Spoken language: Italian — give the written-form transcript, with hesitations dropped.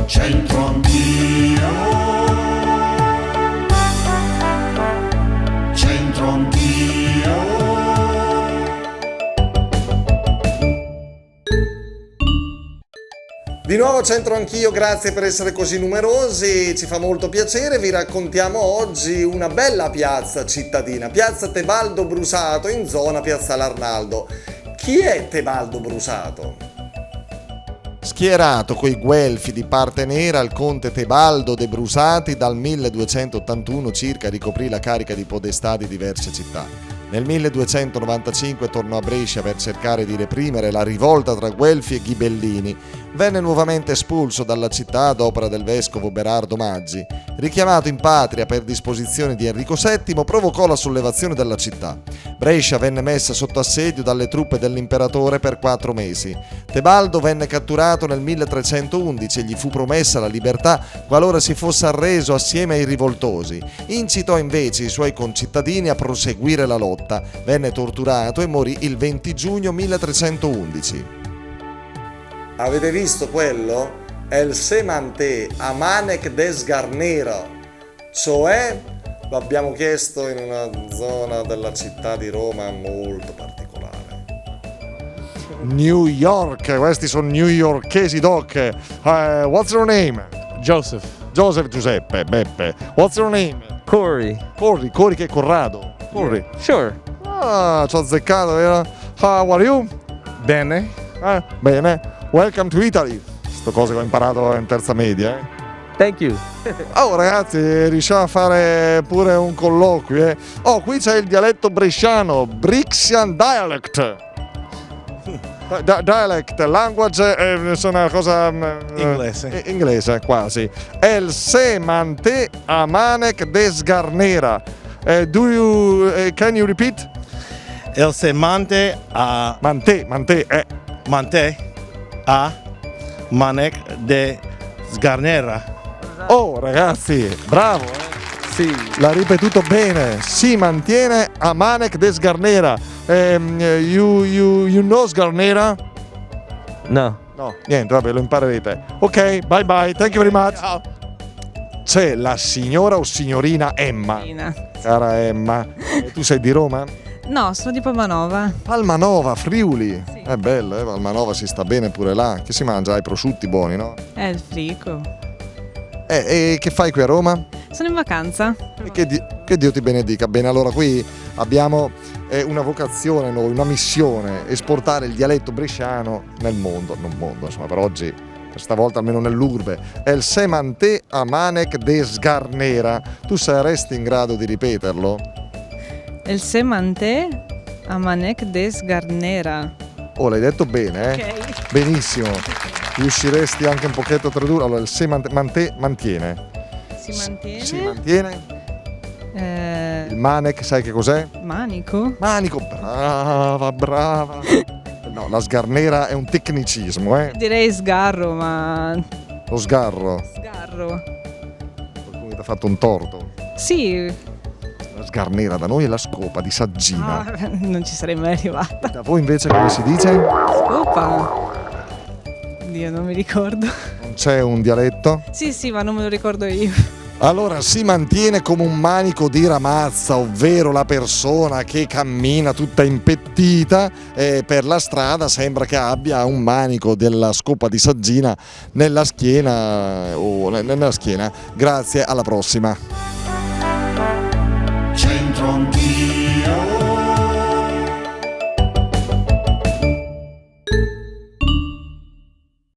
C'entro anch'io, c'entro anch'io. Di nuovo c'entro anch'io, grazie per essere così numerosi, ci fa molto piacere. Vi raccontiamo oggi una bella piazza cittadina, piazza Tebaldo Brusato, in zona Piazzale Arnaldo. Chi è Tebaldo Brusato? Schierato coi guelfi di parte nera, il conte Tebaldo de Brusati dal 1281 circa ricoprì la carica di podestà di diverse città. Nel 1295 tornò a Brescia per cercare di reprimere la rivolta tra Guelfi e Ghibellini. Venne nuovamente espulso dalla città ad opera del vescovo Berardo Maggi. Richiamato in patria per disposizione di Enrico VII, provocò la sollevazione della città. Brescia venne messa sotto assedio dalle truppe dell'imperatore per 4 mesi. Tebaldo venne catturato nel 1311 e gli fu promessa la libertà qualora si fosse arreso assieme ai rivoltosi. Incitò invece i suoi concittadini a proseguire la lotta. Venne torturato e morì il 20 giugno 1311. Avete visto quello? El Semante Amanek des Garnera, cioè lo abbiamo chiesto in una zona della città di Roma molto particolare. New York, questi sono newyorkesi doc. What's your name? Joseph. Joseph Giuseppe, Beppe. What's your name? Corey. Corri che è Corrado. Corri. Sure. Ah, ci ho azzeccato, vero? How are you? Bene. Bene. Welcome to Italy. Sto cose che ho imparato in terza media, Thank you. Oh ragazzi, riusciamo a fare pure un colloquio, Oh, qui c'è il dialetto bresciano, Brixian dialect. Dialect, language, sono una cosa inglese quasi. El semante amanek des Garnera. Can you repeat? El semante a Mante a Manek de Sgarnera. Oh ragazzi, bravo, Sì. l'ha ripetuto bene, si mantiene a Manek de Sgarnera. You know Sgarnera? No. No, niente, vabbè, lo imparerete. Ok, bye bye, thank you very much. Ciao. C'è la signora o signorina Emma. Cara Emma, tu sei di Roma? No, sono di Palmanova. Palmanova, Friuli. Sì. È bello, Palmanova si sta bene pure là. Che si mangia? I prosciutti buoni, no? È il frico. E che fai qui a Roma? Sono in vacanza. E che Dio ti benedica. Bene, allora qui abbiamo una vocazione noi, una missione, esportare il dialetto bresciano nel mondo. Non mondo, insomma, per oggi, questa volta almeno nell'urbe. È il semante amanek de Sgarnera. Tu saresti in grado di ripeterlo? El semante amanek des Garnera. Oh, l'hai detto bene, Ok. Benissimo. Riusciresti anche un pochetto a tradurre? Allora, il semante mantiene. Si mantiene. Si mantiene. Il manek, sai che cos'è? Manico. Manico, brava. No, la Sgarnera è un tecnicismo, Direi sgarro, ma... Lo sgarro. Sgarro. Qualcuno ti ha fatto un torto. Sì. La Sgarnera da noi è la scopa di Saggina. Non ci sarei mai arrivata. Da voi invece come si dice? Scopa. Dio, non mi ricordo. Non c'è un dialetto? Sì, ma non me lo ricordo io. Allora si mantiene come un manico di ramazza, ovvero la persona che cammina tutta impettita per la strada, sembra che abbia un manico della scopa di Saggina nella schiena. Grazie, alla prossima.